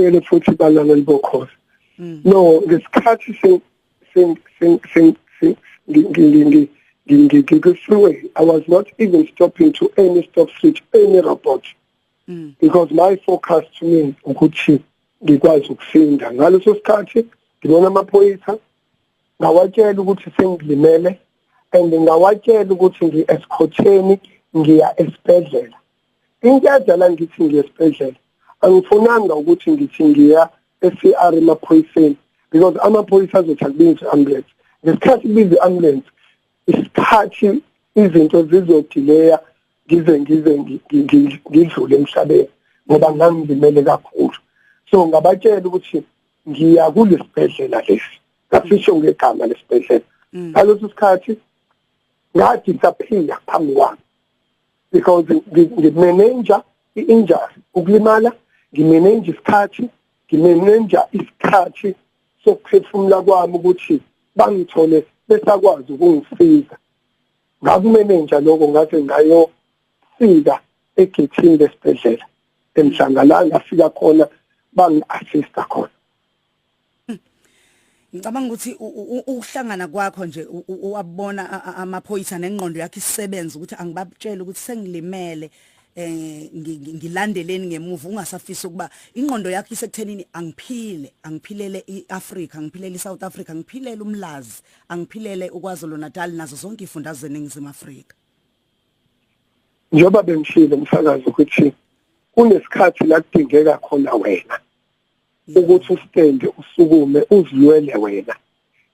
sibuyele futhi balaleli bokhozi. No, ngesikhathi I was not even stopping to any stop switch, any report. Because my focus to me ukuthi ngikwazi ukusinda. Ngaleso sikhathi ngibona amaphoyisa ngawatshela ukuthi sengilimele and ngawatshela ukuthi ngi-escorteni ngiya esibhedlela. Ingiyadala ngithi ngiya esibhedlela. Angifunanga ukuthi ngithi ngiya e-CR emaphoyiseni because amaphoyisa azothi akubize ambulance. Ngesikhathi kubize ambulance isikhathi izinto zizodileya ngize ngidlule emhlabeni ngoba ngangizimele kakhulu. So ngabatshela ukuthi ngiya kulesibhedlela lesi. Ngasisho ngegama lesibhedlela. Ngaleso sikhathi ngadisappear phambi kwami because ngimanager i-injury ukulimala, ngimanage isikhathi, ngimanage isikhathi sokuphefumula kwami ukuthi bangithole besakwazi ukungisiza. Ngakumanage lokho ngathi ngayofika egethini lesibhedlela emhlangala ngafika khona bangi-assista khona. Ngicabanga ukuthi ukuhlangana kwakho nje wabona amaphoyisa nengqondo yakhe isebenza ukuthi angibatshela ukuthi sengilimele ngilandeleni ngemuva ungasafisa ukuba ingqondo yakhe isekuthenini angiphilele iAfrica, angiphilele iSouth Africa, angiphilele umlazi, angiphilele uKwaZulu Natal nazo zonke izifundazwe eNingizimu Afrika. Njoba bengishilo umsakazo ukuthi kunesikhathi la kudingeka khona wena ukuthi usitende usukume uzilwele wena.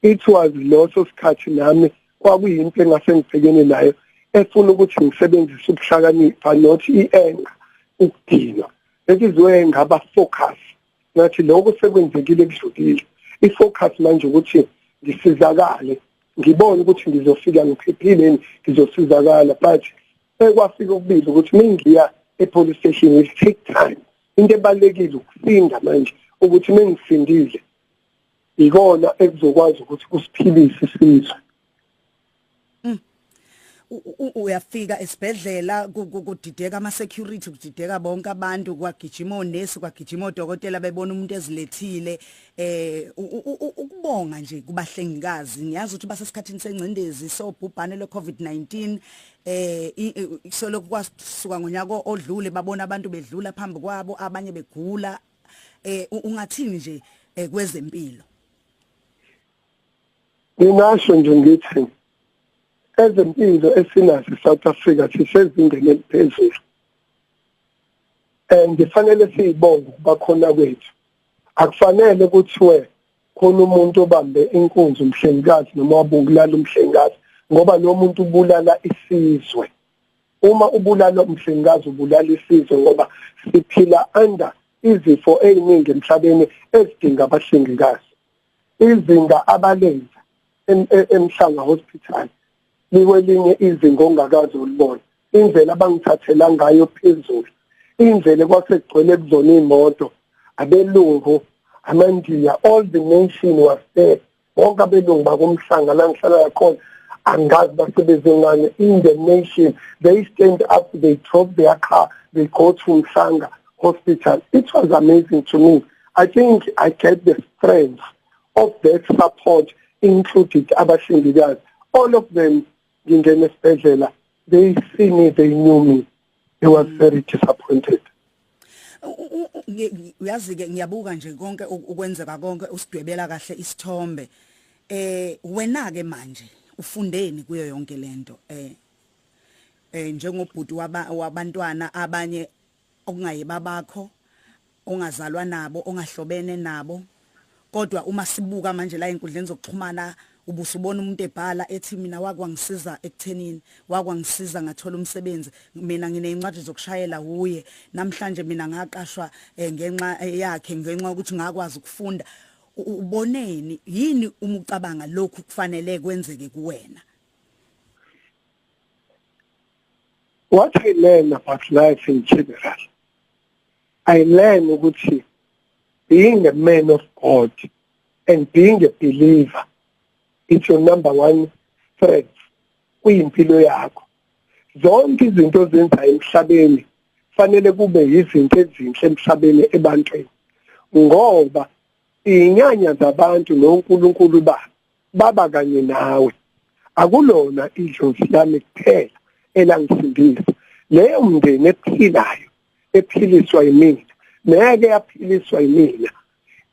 It was loso sikhathi nami kwakuyinto engase ngibhekene nayo efuna ukuthi ngisebenzise ukuhlakanipha not ienga ukudinwa. Ekizwe ngaba focus ngathi lokho sekwenzekile kudlulile. Ifocus manje ukuthi ngisizakale, ngibone ukuthi ngizofika ngiphephile, ngizosizakala but ekwafika ukubili ukuthi mingiya e-police station will take time. Into ebalekile ukusinda manje ukuthi mengisindile ikona ekuzokwazi ukuthi kusiphilise isizwe. Uyafika esibhedlela kudideka ama security, kudideka bonke abantu, kwagijima onesi, kwagijima odokotela bebona umuntu ezilethile. Ukubonga nje kubahlengikazi, ngiyazi ukuthi basesikhathini sengcindezi sobhubhane leCovid-19 isoloko kwasuka ngonyaka odlule babona abantu bedlula phambi kwabo, abanye begula. Ungathini nje kwezempilo? Ngingasho nje ngithi ezempilo esinazo eSouth Africa sisezingeni eliphezulu. Ngifanele siyibonge bakhona kwethu. Akufanele kuthiwe khona umuntu obambe inkunzi umhlengikazi noma wabulala umhlengikazi ngoba lo muntu ubulala isizwe. Uma ubulala umhlengikazi ubulala isizwe ngoba siphila under izifo eziningi emhlabeni ezidinga abahlengikazi. Izinga abalenza emhlanga hospital likwelinye izinga ongakazi ulibona. Indlela abangithathela ngayo phezulu, indlela kwasekugcwele kuzona imoto, abelungu, amandiya, all the nation was there. Wonke abelungu bakomhlanga la ngihlala khona angazi basebenze ngane. In the nation they stand up, they drop their car, they go to Mhlanga hospital. It was amazing to me. I think I get the strength of that support, included abahlengikazi. All of them in the esibhedlela, they see me, they knew me. They were very disappointed. Uyazi ke ngiyabuka nje konke ukwenzeka konke usidwebela kahle isithombe. Wena ke manje ufundeni kuyo yonke lento? Njengobhuti wabantwana abanye okungayibabakho, ongazalwa nabo, ongahlobene nabo. Kodwa uma sibuka manje la enkundleni zokuxhumana ubusubona umuntu ebhala ethi mina wakwangisiza ekuthenini, wakwangisiza ngathola umsebenzi, mina nginezincwadi zokushayela uye, namhlanje mina ngaqashwa ngenxa yakhe, ngenxa ukuthi ngakwazi ukufunda. Uboneni yini uma ucabanga lokhu kufanele kwenzeke kuwena? What I learn about life in general, I learn ukuthi being a man of God and being a believer, it's your number one threat kuyimpilo yakho. Zonke izinto ozenza emhlabeni fanele kube izinto ezinhle emhlabeni ebantwini. ngoba inyanya zabantu noNkulunkulu baba kanye nawe. Akulona idlozi lami kuphela elangisindisa, leyo mndeni ephilayo ephiliswa yimina ngeke yaphiliswa yimina,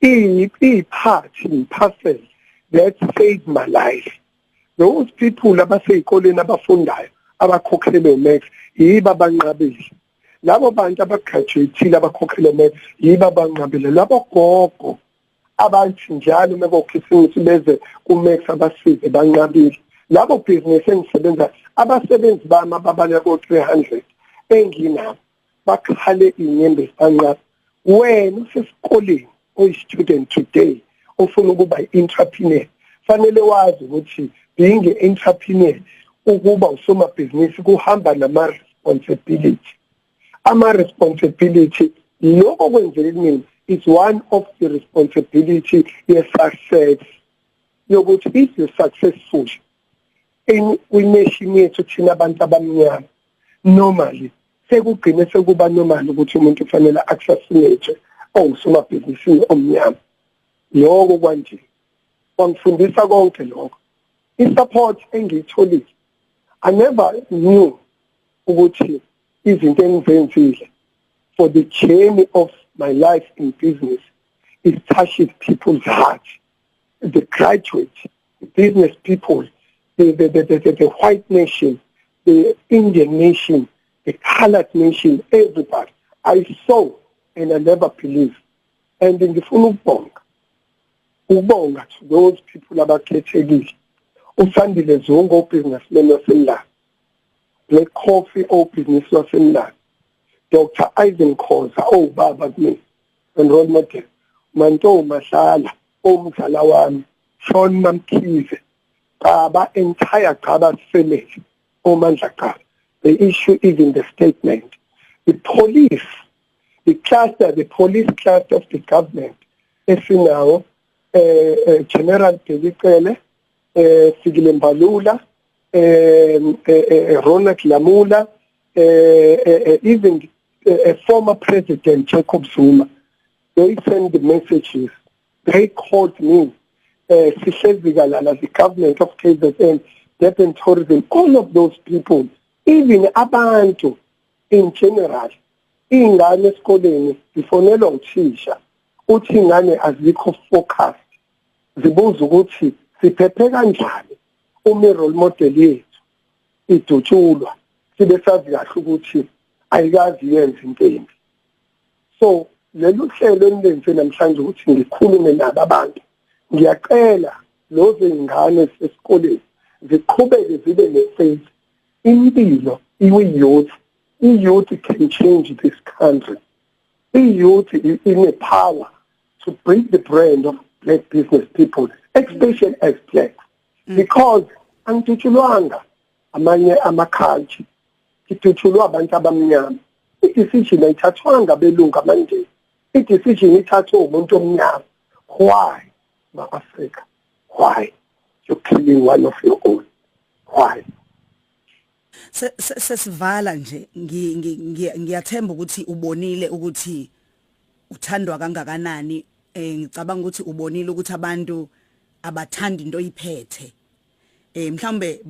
iyiphathi imparcel that saved my life. Those people abaseyikoleni abafundayo abakhokhele uMax yiba abanqabile, labo bantu abagraduateile abakhokhele uMax yiba abanqabile, labo gogo abathi njalo mekokhisimuthi beze kuMax abasize banqabile, labo business engisebenza abasebenzi bami ababala ko-300 enginabo bakhale inyembe banqaba. Wena usesikoleni oyi-student today ufuna ukuba i-entrepreneur, fanele wazi ukuthi being an-entrepreneur ukuba usomabhizinisi kuhamba nama-responsibility. Ama-responsibility lokho kwenzeka kumina is one of the responsibility ye-success, yokuthi if you're successful kwination yethu thina abantu abamnyama, normally sekugcine sekuba normal ukuthi umuntu ufanele assassinate ongusomabhizinisi omnyama. Lokho kwanje kwangifundisa konke lokho. I-support engiyitholile, I never knew ukuthi izinto engizenzile for the journey of my life in business, it touches people's hearts. The graduates, the business people, the white nation, the Indian nation, the colored nation, everybody. I saw and I never believed. And in the phone ubonga to those people abakhethekile. Usandile Zongo businessman wasemlando, Black Coffee business wasemlando, Dr. Ivan Khoza baba kimi and role model, Manto Mashala umdlala wami, Sean Mamkhize, Baba entire Baba family, Mandla Kaba. The issue is in the statement. The police, the police cluster of the government, as you know, General Pelipele, Sigile Mbalula, Ronald Lamula, even former President Jacob Zuma, they sent the messages. They called me, the government of KZN, Durban Tourism, all of those people, even abantu in general, ingane esikoleni zifonela uthisha uthi ingane azikho focused, zibuza ukuthi siphephe kanjani uma role model yethu idutshulwa sibe sazi kahle ukuthi ayikazi yenza into embi. So lolu hlelo enlenze namhlanje ukuthi ngikhulume nabo abantu, ngiyacela lozo ingane esikoleni ziqhubeke zibe ne-faith. Impilo iwi-youth, i-youth can change this country. I-youth is in a power to bring the brand of black business people, especially as black. Because angitutshulwanga amanye amaculture, itutshulwa abantu abamnyama. I-decision ayithathwanga belungu amandeni. I-decision ithathwe umuntu omnyama. Why, ma-Africa? Why? You're killing one of your own. Why? Sesivala nje ngiyathemba ukuthi ubonile ukuthi uthandwa kangakanani. Ngicabanga ukuthi ubonile ukuthi abantu abathanda into oyiphethe. Mhlambe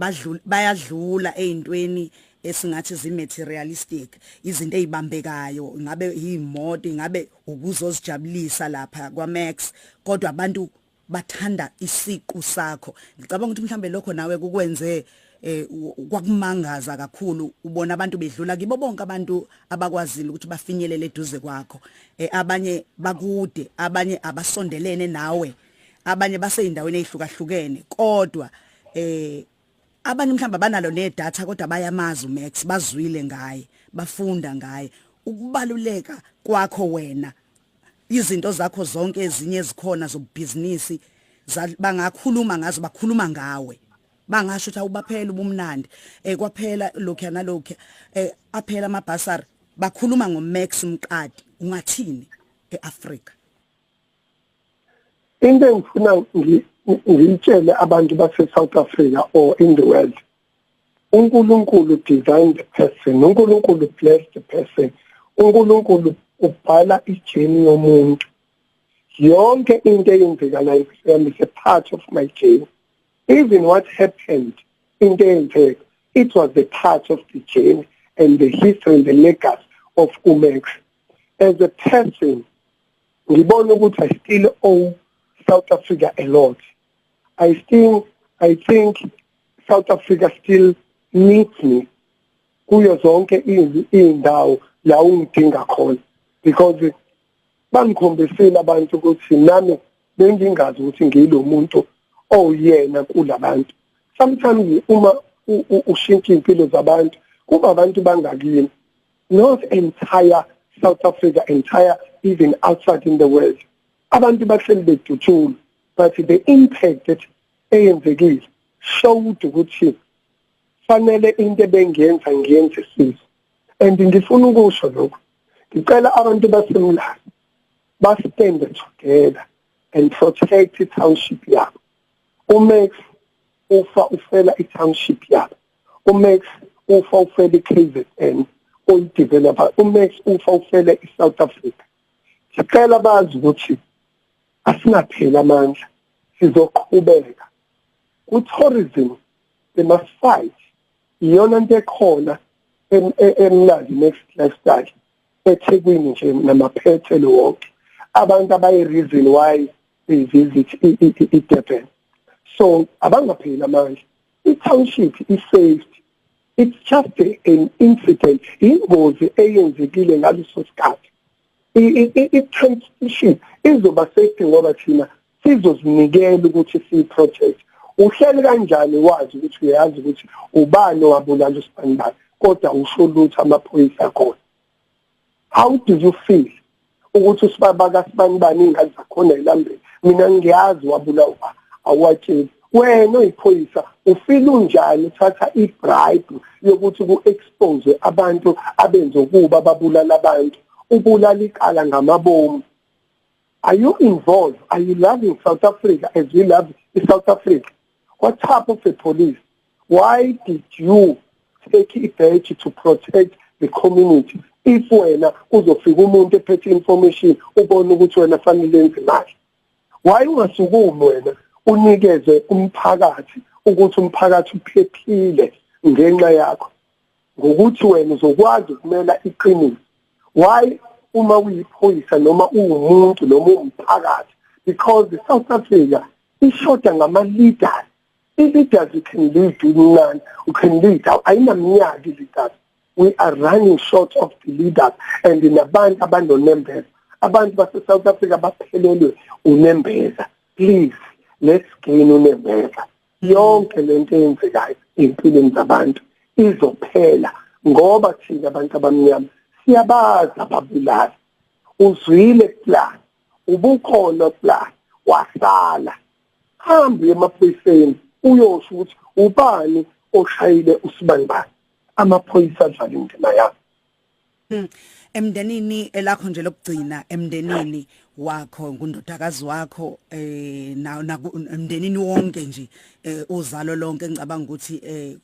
bayadlula ezintweni esingathi zimaterialistic, izinto ezibambekayo, ngabe imoto, ngabe ukuzozijabulisa lapha kwaMax, kodwa abantu bathanda isiqu sakho. Ngicabanga ukuthi mhlambe lokho nawe kukwenze kwakumangaza kakhulu ubona abantu bedlula kibo bonke abantu abakwazile ukuthi bafinyelele eduze kwakho, abanye bakude, abanye abasondelene nawe, abanye baseyindaweni ezihlukahlukene, kodwa abanye mhlamba banalo nedatha kodwa bayamazi uMax, bazwile ngaye, bafunda ngaye. Ukubaluleka kwakho wena, izinto zakho zonke ezinye ezikhona zobhizinisi bangakhuluma ngazo, bakhuluma ngawe, bangasho ukuthi awubaphela ubumnandi kwaphela lokho nalokho, aphela amabhasari, bakhuluma ngoMax Mqadi. Ungathini eAfrica? Into engifuna ngitshele abantu base-South Africa or in the world, uNkulunkulu designed the person, uNkulunkulu blessed the person, uNkulunkulu ubhala ijeni yomuntu yonke into eyenzekalayo is a part of my journey. Even what happened in the end, it was a part of the journey and the history and the legacy of UMax. As a person, I still owe South Africa a lot. I think South Africa still needs me. Kuyo zonke indawo la ungidinga khona, because bangikhombisile abantu ukuthi nami bengingazi ukuthi ngilo muntu oyena kulabantu. Sometimes uma ushintsha impilo zabantu kuba abantu bangakini, not entire South Africa, entire even outside in the world. Abantu bahleli bedutshulwa, but the impact that eyenzekile showed ukuthi fanele into bengenza ngiyenze sisi. And ngifuna ukusho lokho, ngicela abantu basemlando stand together and protect i-township yabo. UMax ufa ufela i-township yabo. UMax ufa ufela i-KZN oyi-developer. UMax ufa ufela i-South Africa. Ngicela bazi ukuthi asinaphela amandla, sizoqhubeka. Ku-tourism, they must fight. Iyona nto ekhona emnandi next lifestyle eThekwini nje namaphethelo wonke. Abantu abayi-reason why they visit iDurban. So abangapheli amandla. I-township is saved. It's just an incident. Ingozi eyenzekile ngaleso sikhathi. I-transition izoba safety ngoba thina sizozinikela ukuthi siyi-protect. Uhleli kanjani wazi ukuthi uyazi ukuthi ubani wabulala uSpanibani kodwa usho lutho amaphoyisa akhona? How do you feel ukuthi usibabaka Spanibani ingazi zakhona elambeni? Mina ngiyazi wabulawa awatsheli. Wena oyiphoyisa ufeel unjani uthatha i-bribe yokuthi ku-expose abantu abenza ukuba babulala abantu, ubulala ikala ngamabomu? Are you involved? Are you loving South Africa as we love South Africa? What type of a police? Why did you take a badge to protect the community? If wena uzofika umuntu ephethe information ubona ukuthi wena fanele enze imali, why ungasukumi wena unikeze umphakathi ukuthi umphakathi uphephile ngenxa yakho, ngokuthi wena uzokwazi ukumela iqiniso? Why uma uyiphoyisa noma uwumuntu noma umphakathi? Because the South Africa ishoda ngama-leaders. I-leaders you can lead none, you can lead. Ayinaminyaka i-leaders. We are running short of the leaders and nabantu abanonembeza. Abantu base-South Africa baphelelwe unembeza. Please, let's gain unembeza. Yonke lento eyenzekayo empilweni zabantu izophela ngoba thina abantu abamnyama siyabazi ababulali. Uzwile plan, ubukhona plan, wasala. Hambe emaphoyiseni uyosho ukuthi ubani oshayile uSpanibani. Amaphoyisa adlala indima yabo. Emndenini elakho nje lokugcina, emndenini wakho ngundodakazi wakho na emndenini wonke nje uzalo lonke ngicabanga ukuthi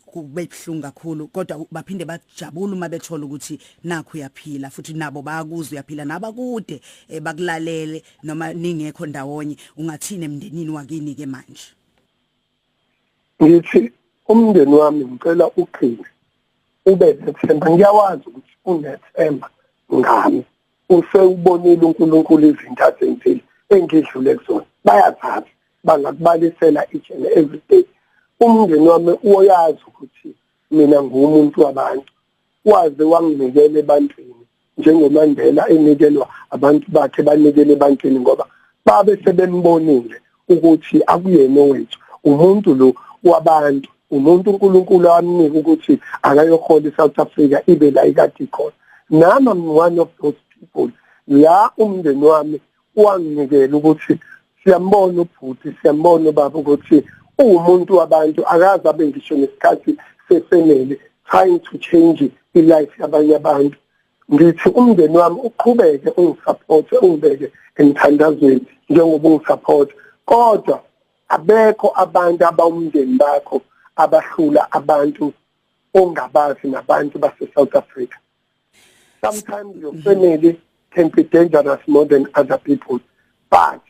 kube buhlungu kakhulu, kodwa baphinde bajabula uma bethola ukuthi nakho uyaphila futhi nabo bayakuzwa uyaphila nabakude bakulalele noma ningekho ndawonye. Ungathini emndenini wakini ke manje? Ngithi umndeni wami ngicela uqine ube nethemba. Ngiyawazi ukuthi unethemba ngami, usewubonile uNkulunkulu izinto azenzile engidlule kuzona. Bayathatha bangakubalisela each and every day. Umndeni wami uyazi ukuthi mina ngumuntu wabantu, waze wanginikela ebantwini njengoMandela enikelwa abantu bakhe banikele ebantwini ngoba babe sebembonile ukuthi akuyena wethu, umuntu lo wabantu, umuntu uNkulunkulu amnika ukuthi akayohola iSouth Africa ibe la ikade ikhona. Nami I'm one of those people. La umndeni wami wanginikela ukuthi siyambona ubhuti, siyambona ubaba ukuthi umuntu wabantu, akaze abe ngisho nesikhathi sefamily trying to change i-life yabanye abantu. Ngithi umndeni wami uqhubeke ungisupport, ungibeke emthandazweni njengoba ungisupport, kodwa abekho abantu abawumndeni bakho abahlula abantu ongabazi nabantu base-South Africa. Sometimes your family can be dangerous more than other people, but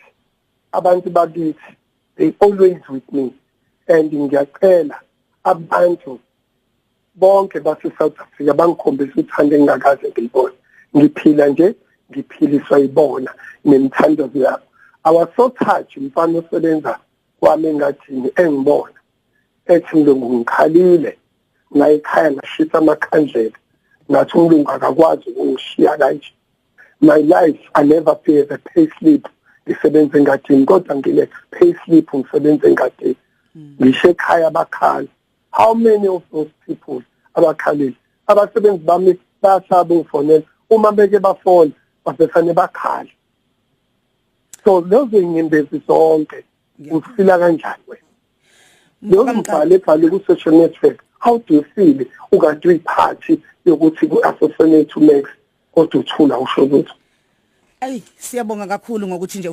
abantu bakithi they always with me, and ngiyacela abantu bonke base South Africa bangikhombisa uthando engakaze ngilibone. Ngiphila nje ngiphiliswa yibona nemthandazo yabo. I was so touched mfana osebenza kwami engathini engibona ethi mlungu ngikhalile ngayikhaya ngashisa amakhandlela ngathi umlungu akakwazi ukungishiya kanje. My life I never pay the pay slip ngisebenza engadini kodwa ngile pay slip ngisebenza engadini ngisho ekhaya bakhala. How many of those people abakhalile abasebenzi bami basaba ufonela uma beke bafona basefane bakhala? So lezo inyembezi zonke ufila kanjani wena? Lezo mbhalo ebhale ku social network, how do you feel ukade uyiphathi yokuthi ku-associate UMax kodwa uthula usho ukuthi siyabonga kakhulu ngokuthi nje